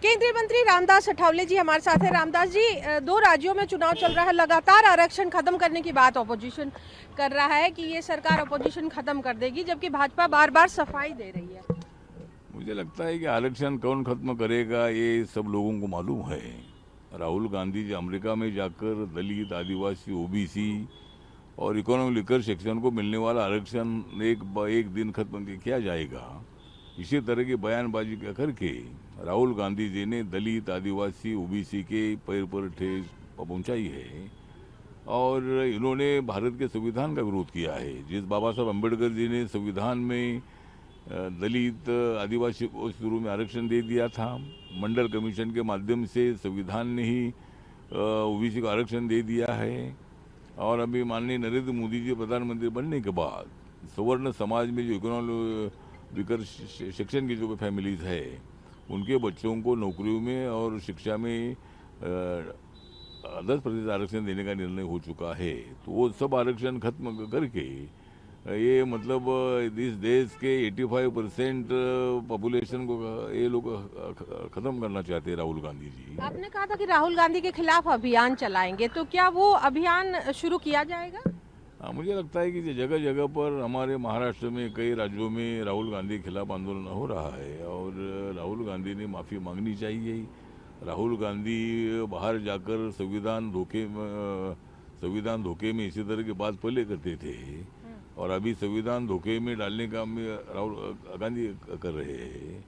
केंद्रीय मंत्री रामदास अठावले जी हमारे साथ हैं। रामदास जी, दो राज्यों में चुनाव चल रहा है, लगातार आरक्षण खत्म करने की बात ऑपोजिशन कर रहा है कि ये सरकार ऑपोजिशन खत्म कर देगी, जबकि भाजपा बार बार सफाई दे रही है। मुझे लगता है कि आरक्षण कौन खत्म करेगा ये सब लोगों को मालूम है। राहुल गांधी जी अमेरिका में जाकर दलित, आदिवासी, ओबीसी और इकोनॉमिक लिकर सेक्शन को मिलने वाला आरक्षण एक दिन खत्म किया जाएगा, इसी तरह की बयानबाजी करके राहुल गांधी जी ने दलित, आदिवासी, ओबीसी के पैर पर ठेस पहुंचाई है। और इन्होंने भारत के संविधान का विरोध किया है। जिस बाबा साहब अम्बेडकर जी ने संविधान में दलित, आदिवासी को शुरू में आरक्षण दे दिया था, मंडल कमीशन के माध्यम से संविधान ने ही ओबीसी को आरक्षण दे दिया है। और अभी माननीय नरेंद्र मोदी जी प्रधानमंत्री बनने के बाद सवर्ण समाज में जो इकोनॉमिक विकर सेक्शन की जो फैमिलीज है, उनके बच्चों को नौकरियों में और शिक्षा में 10% आरक्षण देने का निर्णय हो चुका है। तो वो सब आरक्षण खत्म करके ये मतलब इस देश के 85% पॉपुलेशन को ये लोग खत्म करना चाहते हैं राहुल गांधी जी। आपने कहा था कि राहुल गांधी के खिलाफ अभियान चलाएंगे, तो क्या वो अभियान शुरू किया जाएगा? हाँ, मुझे लगता है कि जगह जगह पर हमारे महाराष्ट्र में कई राज्यों में राहुल गांधी के खिलाफ आंदोलन हो रहा है और राहुल गांधी ने माफ़ी मांगनी चाहिए। राहुल गांधी बाहर जाकर संविधान धोखे में इसी तरह की बात पहले करते थे और अभी संविधान धोखे में डालने का राहुल गांधी कर रहे हैं।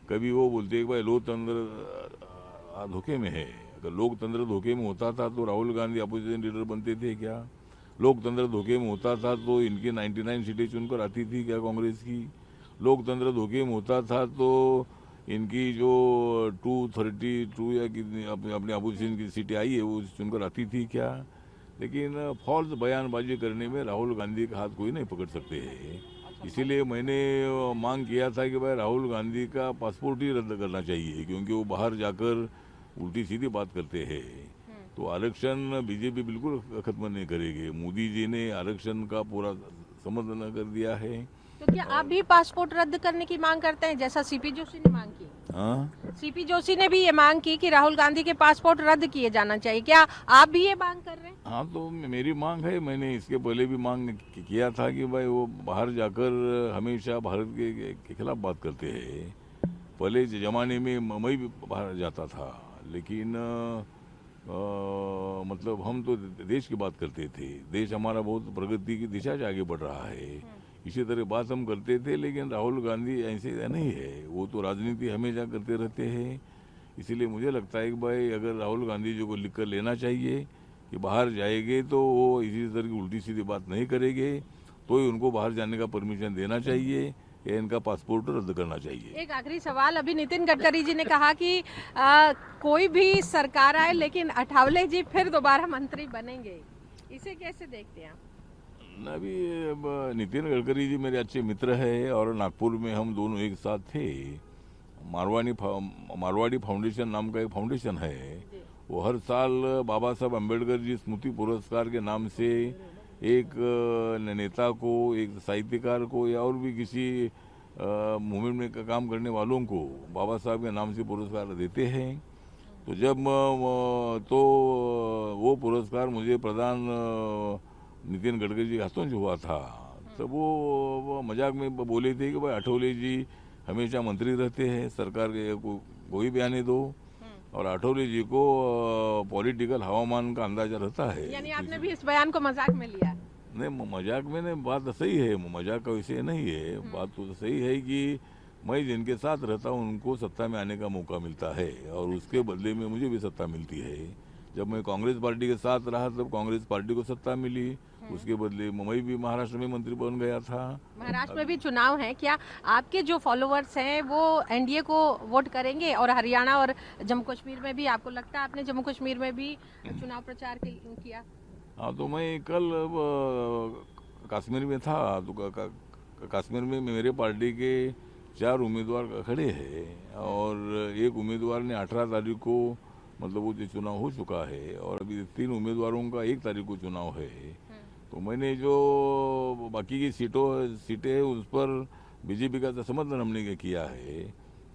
कभी वो बोलते हैं कि भाई लोकतंत्र धोखे में है। अगर लोकतंत्र धोखे में होता था तो राहुल गांधी अपोजिशन लीडर बनते थे क्या? लोकतंत्र धोखे में होता था तो इनकी 99 सीटें चुनकर आती थी क्या कांग्रेस की? लोकतंत्र धोखे में होता था तो इनकी जो 232 या कितनी अपने अपोजिशन की सीटें आई है वो चुनकर आती थी क्या? लेकिन फॉल्स बयानबाजी करने में राहुल गांधी का हाथ कोई नहीं पकड़ सकते हैं। इसीलिए मैंने मांग किया था कि भाई राहुल गांधी का पासपोर्ट ही रद्द करना चाहिए, क्योंकि वो बाहर जाकर उल्टी सीधी बात करते हैं। तो आरक्षण बीजेपी बिल्कुल खत्म नहीं करेगी। मोदी जी ने आरक्षण का पूरा समर्थन कर दिया है। तो क्या आप भी पासपोर्ट रद्द करने की मांग करते हैं, जैसा सीपी जोशी ने मांग की? हाँ, सीपी जोशी ने भी ये मांग की कि राहुल गांधी के पासपोर्ट रद्द किए जाना चाहिए, क्या आप भी ये मांग कर रहे हैं? हाँ, तो मेरी मांग है। मैंने इसके पहले भी मांग किया था कि भाई वो बाहर जाकर हमेशा भारत के खिलाफ बात करते हैं। पहले जमाने में मैं भी बाहर जाता था, लेकिन मतलब हम तो देश की बात करते थे। देश हमारा बहुत प्रगति की दिशा से आगे बढ़ रहा है, इसी तरह बात हम करते थे। लेकिन राहुल गांधी ऐसे नहीं है, वो तो राजनीति हमेशा करते रहते हैं। इसीलिए मुझे लगता है कि भाई अगर राहुल गांधी जी को लिख कर लेना चाहिए कि बाहर जाएंगे तो वो इसी तरह की उल्टी सीधी बात नहीं करेंगे, तो ही उनको बाहर जाने का परमिशन देना चाहिए या इनका पासपोर्ट रद्द करना चाहिए। एक आखिरी सवाल, अभी नितिन गडकरी जी ने कहा कि कोई भी सरकार आए लेकिन अठावले जी फिर दोबारा मंत्री बनेंगे, इसे कैसे देखते हैं आप? अभी नितिन गडकरी जी मेरे अच्छे मित्र हैं और नागपुर में हम दोनों एक साथ थे। मारवाड़ी फाउंडेशन नाम का एक फाउंडेशन है, वो हर साल बाबा साहब अम्बेडकर जी स्मृति पुरस्कार के नाम से एक नेता को, एक साहित्यकार को या और भी किसी मूवमेंट में काम करने वालों को बाबा साहब के नाम से पुरस्कार देते हैं। तो जब तो वो पुरस्कार मुझे प्रदान नितिन गडकरी जी के हाथों से हुआ था, तब वो मजाक में बोले थे कि भाई अठौले जी हमेशा मंत्री रहते हैं, सरकार के कोई भी आने दो। और अठौले जी को पॉलिटिकल हवामान का अंदाजा रहता है। यानी आपने भी इस बयान को मजाक में लिया? नहीं, मजाक में नहीं, बात तो सही है, मजाक का विषय नहीं है। बात तो सही है कि मैं जिनके साथ रहता हूँ उनको सत्ता में आने का मौका मिलता है और उसके बदले में मुझे भी सत्ता मिलती है। जब मैं कांग्रेस पार्टी के साथ रहा तब कांग्रेस पार्टी को सत्ता मिली, उसके बदले मैं भी महाराष्ट्र में मंत्री बन गया था। महाराष्ट्र में भी चुनाव है, क्या आपके जो फॉलोअर्स हैं वो एनडीए को वोट करेंगे? और हरियाणा और जम्मू कश्मीर में भी आपको लगता है, आपने जम्मू कश्मीर में भी चुनाव प्रचार किया? हाँ, तो मैं कल कश्मीर में था, तो कश्मीर में मेरे पार्टी के 4 उम्मीदवार खड़े हैं और एक उम्मीदवार ने 18 तारीख को मतलब वो चुनाव हो चुका है और अभी 3 उम्मीदवारों का 1 तारीख को चुनाव है। तो मैंने जो बाकी की सीटें हैं उस पर बीजेपी का समर्थन हमने किया है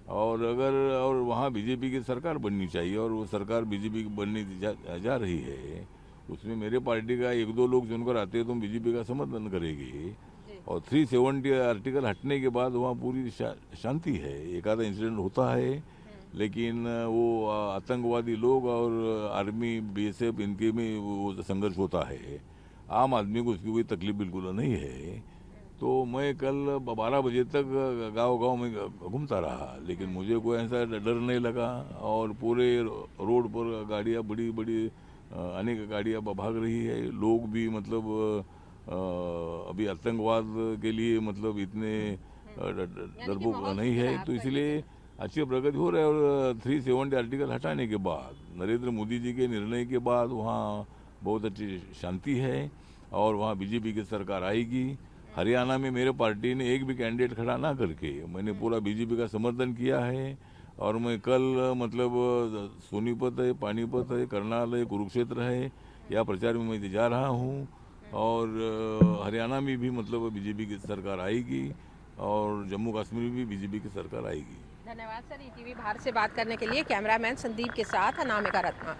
और वहाँ बीजेपी की सरकार बननी चाहिए, और वो सरकार बीजेपी की बनने जा रही है। उसमें मेरे पार्टी का एक दो लोग चुनकर आते हैं तो बीजेपी का समर्थन करेंगे। और 370 आर्टिकल हटने के बाद वहाँ पूरी शांति है। एक आधा इंसिडेंट होता है, लेकिन वो आतंकवादी लोग और आर्मी बीएसएफ इनके में वो संघर्ष होता है। आम आदमी को उसकी कोई तकलीफ बिल्कुल नहीं है। तो मैं कल 12 बजे तक गांव-गांव में घूमता रहा, लेकिन मुझे कोई ऐसा डर नहीं लगा। और पूरे रोड पर गाड़ियाँ बड़ी-बड़ी अनेक गाड़ियाँ भाग रही है। लोग भी मतलब अभी आतंकवाद के लिए मतलब इतने डरपोक नहीं है, तो इसलिए अच्छी प्रगति हो रही है। और 370 आर्टिकल हटाने के बाद, नरेंद्र मोदी जी के निर्णय के बाद वहाँ बहुत अच्छी शांति है, और वहाँ बीजेपी की सरकार आएगी। हरियाणा में मेरे पार्टी ने एक भी कैंडिडेट खड़ा ना करके मैंने पूरा बीजेपी का समर्थन किया है। और मैं कल मतलब सोनीपत है, पानीपत है, करनाल है, कुरुक्षेत्र है, यह प्रचार में मैं जा रहा हूँ। और हरियाणा में भी मतलब बीजेपी की सरकार आएगी, और जम्मू कश्मीर में भी बीजेपी की सरकार आएगी। धन्यवाद सर, ईटीवी भारत से बात करने के लिए। कैमरामैन संदीप के साथ अनामिका रत्ना।